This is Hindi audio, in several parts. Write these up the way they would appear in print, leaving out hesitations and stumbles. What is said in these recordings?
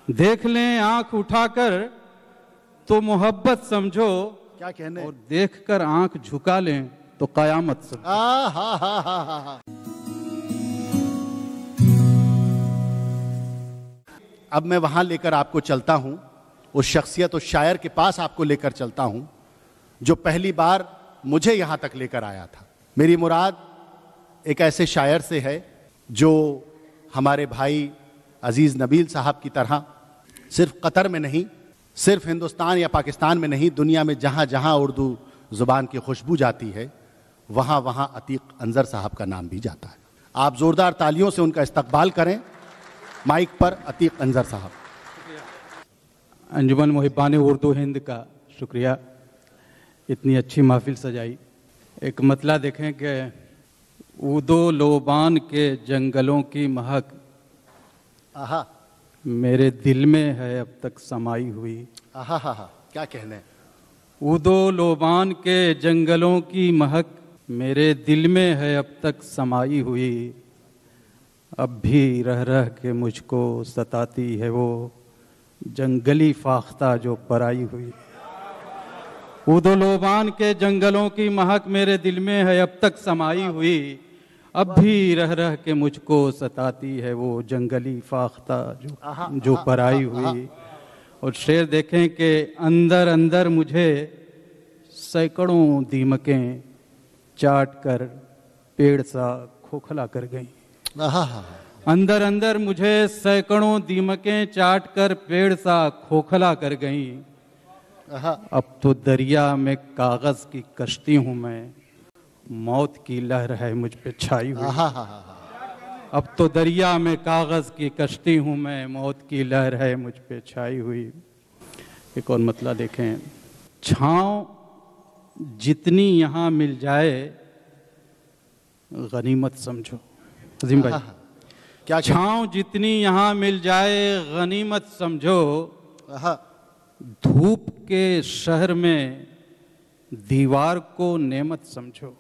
देख लें आंख उठाकर तो मोहब्बत समझो, क्या कहने, और देखकर आंख झुका लें तो कयामत समझो। हा। अब मैं वहां लेकर आपको चलता हूं, उस शख्सियत, उस शायर के पास आपको लेकर चलता हूं जो पहली बार मुझे यहां तक लेकर आया था। मेरी मुराद एक ऐसे शायर से है जो हमारे भाई अजीज नबील साहब की तरह सिर्फ कतर में नहीं, सिर्फ हिंदुस्तान या पाकिस्तान में नहीं, दुनिया में जहां जहां उर्दू जुबान की खुशबू जाती है वहां वहां अतीक अंजर साहब का नाम भी जाता है। आप जोरदार तालियों से उनका इस्तकबाल करें। माइक पर अतीक अंजर साहब। अंजुमन मुहिब्बान उर्दू हिंद का शुक्रिया, इतनी अच्छी महफिल सजाई। एक मतला देखें कि ऊदो लोबान के जंगलों की महक आहा, मेरे दिल में है अब तक समाई हुई। आहा हा हा, क्या कहने। ऊदो लोबान के जंगलों की महक मेरे दिल में है अब तक समाई हुई। अब भी रह रह के मुझको सताती है वो जंगली फाख्ता जो पराई हुई। ऊदो लोबान के जंगलों की महक मेरे दिल में है अब तक समाई हुई। अब भी रह रह के मुझको सताती है वो जंगली फाख्ता जो पराई हुई। और शेर देखें कि अंदर अंदर मुझे सैकड़ों दीमकें चाट कर पेड़ सा खोखला कर गईं। अंदर अंदर मुझे सैकड़ों दीमकें चाट कर पेड़ सा खोखला कर गईं। अब तो दरिया में कागज की कश्ती हूं मैं, मौत की लहर है मुझ पे छाई हुई। अब तो दरिया में कागज की कश्ती हूं मैं, मौत की लहर है मुझ पे छाई हुई। एक और मतलब देखें, छांव जितनी यहां मिल जाए गनीमत समझो। अजीम भाई, क्या छांव जितनी यहां मिल जाए गनीमत समझो। धूप के शहर में दीवार को नेमत समझो।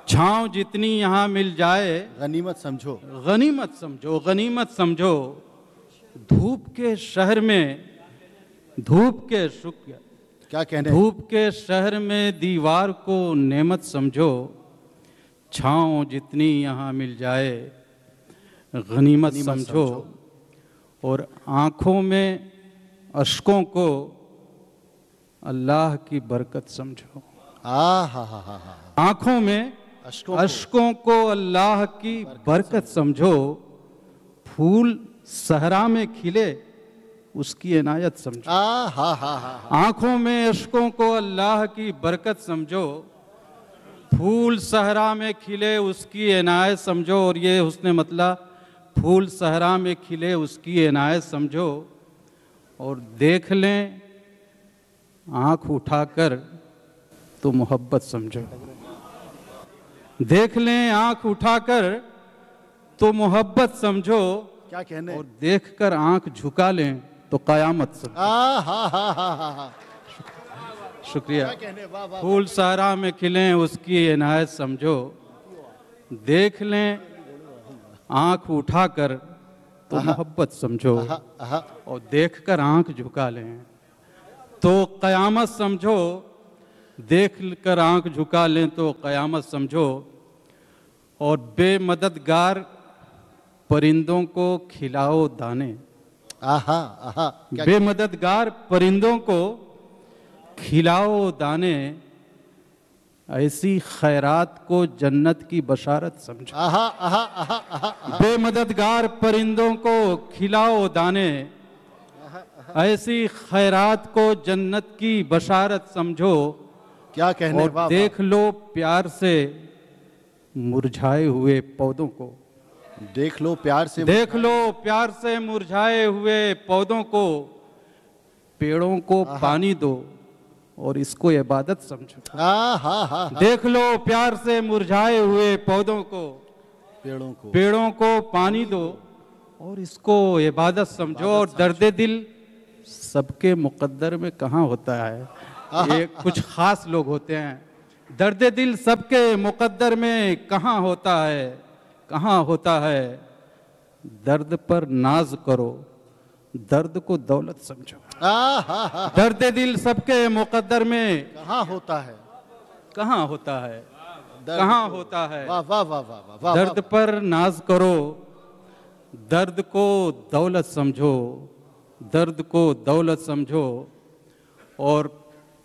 छांव जितनी यहां मिल जाए गनीमत समझो, गनीमत समझो, गनीमत समझो। धूप के शहर में, धूप के शुक्र, क्या कहने, धूप के शहर में दीवार को नेमत समझो। छांव जितनी यहां मिल जाए गनीमत समझो। और आंखों में अश्कों को अल्लाह की बरकत समझो। आंखों में अश्कों को अल्लाह की बरकत समझो। फूल सहरा में खिले उसकी इनायत समझो। आंखों में अश्कों को अल्लाह की बरकत समझो। फूल सहरा में खिले उसकी इनायत समझो। और ये हुस्न मतला, फूल सहरा में खिले उसकी इनायत समझो। और देख लें आंख उठाकर तो मोहब्बत समझो। देख लें आंख उठाकर तो मोहब्बत समझो। क्या कहने, और देखकर आंख झुका लें तो कयामत समझो। शुक्रिया। फूल सहरा में खिलें उसकी इनायत समझो। देख लें आंख उठाकर तो मोहब्बत समझो। और देखकर आंख झुका लें तो कयामत समझो। देख कर आंख झुका लें तो कयामत समझो। और बेमददगार परिंदों को खिलाओ दाने। बेमददगार परिंदों को खिलाओ दाने। ऐसी खैरात को जन्नत की बशारत समझो। बेमददगार परिंदों को खिलाओ दाने। ऐसी खैरात को जन्नत की बशारत समझो। क्या कहने, और देख लो प्यार से मुरझाए हुए पौधों को। देख लो प्यार से, देख लो प्यार से मुरझाए हुए पौधों को। पेड़ों को पानी दो और इसको इबादत समझो। देख लो प्यार से मुरझाए हुए पौधों को, पेड़ों को पानी दो और इसको इबादत समझो। और दर्द दिल सबके मुकद्दर में कहाँ होता है, ये कुछ खास लोग होते हैं। दर्द दिल सबके मुकद्दर में कहाँ होता है, कहाँ होता है। दर्द पर नाज करो दर्द को दौलत समझो। हा। दर्द दिल सबके मुकद्दर में कहाँ होता है, कहाँ होता है, दर्द कहाँ को- होता है। वाह वाह वाह वाह वाह वाह, दर्द पर नाज करो, दर्द को दौलत समझो, दर्द को दौलत समझो। और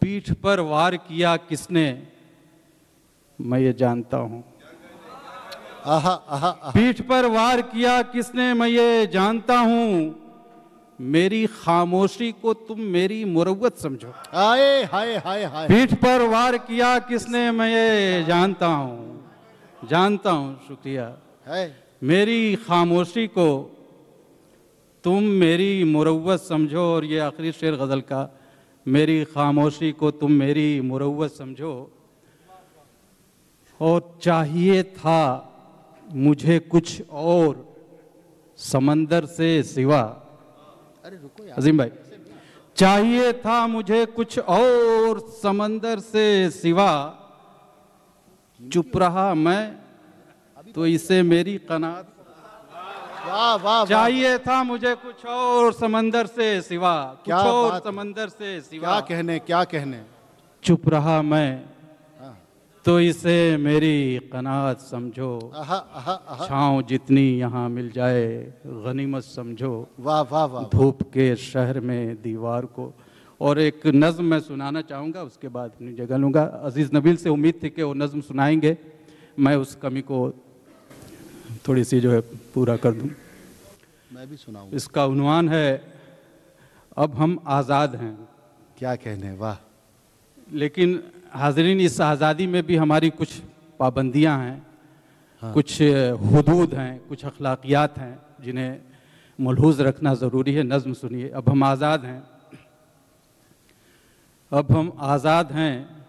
पीठ पर वार किया किसने, मैं ये जानता हूं। आहा आहा आहा। पीठ पर वार किया किसने, मैं ये जानता हूं। मेरी खामोशी को तुम मेरी मुरव्वत समझो। हाय हाय हाय हाय। पीठ पर वार किया किसने, मैं ये जानता हूं, जानता हूं। शुक्रिया। है मेरी खामोशी को तुम मेरी मुरव्वत समझो। और ये आखिरी शेर गज़ल का, मेरी खामोशी को तुम मेरी मुरव्वत समझो। और चाहिए था मुझे कुछ और समंदर से सिवा। अरे रुको यार, अजीम भाई, चाहिए था मुझे कुछ और समंदर से सिवा। चुप रहा मैं तो इसे मेरी कनात। वाह वाह। चाहिए था मुझे कुछ और समंदर से सिवा, कुछ क्या और बात है। समंदर से सिवा। क्या कहने, क्या कहने। चुप रहा मैं हाँ। तो इसे मेरी कनात समझो। आहा आहा आहा। छाँव जितनी यहाँ मिल जाए गनीमत समझो। वाह वाह वाह। धूप के शहर में दीवार को। और एक नज़्म मैं सुनाना चाहूँगा, उसके बाद अपनी जगह लूँगा। अजीज़ नबील से उम्मीद थी कि वो नज़्म सुनाएंगे, मैं उस कमी को थोड़ी सी जो है पूरा कर दूँ। मैं भी सुनाऊंगा। इसका उन्वान है, अब हम आज़ाद हैं। क्या कहने, वाह। लेकिन हाज़रीन, इस आज़ादी में भी हमारी कुछ पाबंदियाँ हैं। हाँ। कुछ हुदूद हैं, कुछ अखलाकियात हैं जिन्हें मलहूज़ रखना ज़रूरी है। नज़्म सुनिए। अब हम आज़ाद हैं, अब हम आज़ाद हैं,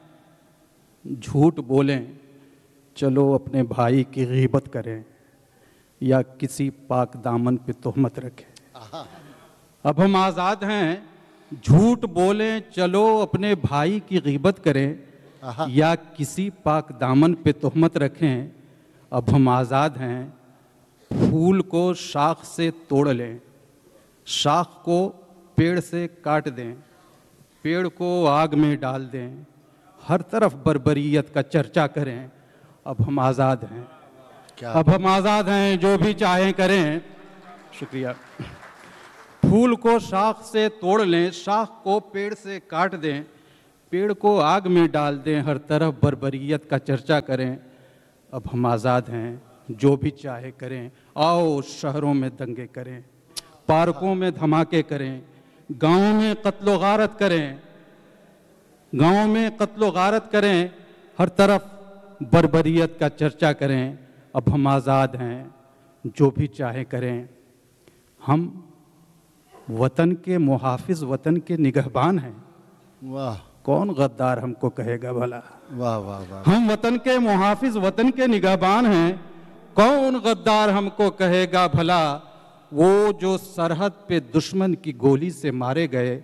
झूठ बोलें चलो अपने भाई की गीबत करें, या किसी पाक दामन पे तोहमत रखें। अब हम आज़ाद हैं, झूठ बोलें चलो अपने भाई की गीबत करें, आहा। या किसी पाक दामन पे तोहमत रखें। अब हम आज़ाद हैं, फूल को शाख से तोड़ लें, शाख को पेड़ से काट दें, पेड़ को आग में डाल दें, हर तरफ बर्बरियत का चर्चा करें। अब हम आज़ाद हैं, क्या अब हम आज़ाद हैं, जो भी चाहें करें। शुक्रिया। फूल को शाख से तोड़ लें, शाख को पेड़ से काट दें, पेड़ को आग में डाल दें, हर तरफ बर्बरियत का चर्चा करें। अब हम आज़ाद हैं, जो भी चाहे करें। आओ शहरों में दंगे करें, पार्कों में धमाके करें, गाँवों में कत्लो गारत करें, गाँवों में कत्लो गारत करें, हर तरफ बर्बरियत का चर्चा करें। अब हम आज़ाद हैं, जो भी चाहे करें। हम वतन के मुहाफिज, वतन के निगहबान हैं। वाह कौन गद्दार हमको कहेगा भला। वाह वाह वाह। हम वतन के मुहाफिज, वतन के निगहबान हैं, कौन गद्दार हमको कहेगा भला। वो जो सरहद पे दुश्मन की गोली से मारे गए,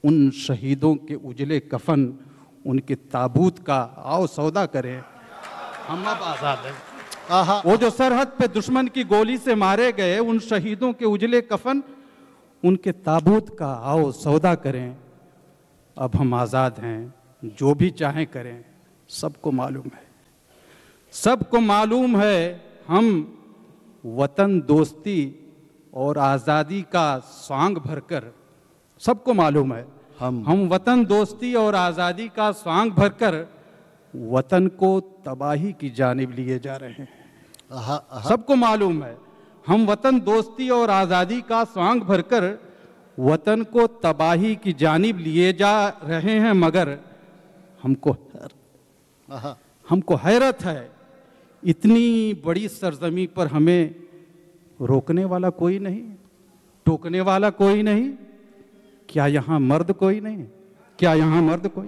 उन शहीदों के उजले कफन, उनके ताबूत का आओ सौदा करें। हम अब आज़ाद हैं। आहा। वो जो सरहद पे दुश्मन की गोली से मारे गए, उन शहीदों के उजले कफन, उनके ताबूत का आओ सौदा करें। अब हम आज़ाद हैं, जो भी चाहें करें। सबको मालूम है, सबको मालूम है, हम वतन दोस्ती और आज़ादी का स्वांग भरकर, सबको मालूम है, हम वतन दोस्ती और आज़ादी का स्वांग भरकर वतन को तबाही की जानिब लिए जा रहे हैं। आहा आहा। सबको मालूम है, हम वतन दोस्ती और आज़ादी का स्वांग भरकर वतन को तबाही की जानिब लिए जा रहे हैं। मगर आहा। हमको हैरत है, इतनी बड़ी सरजमी पर हमें रोकने वाला कोई नहीं, टोकने वाला कोई नहीं। क्या यहाँ मर्द कोई नहीं? क्या यहाँ मर्द कोई?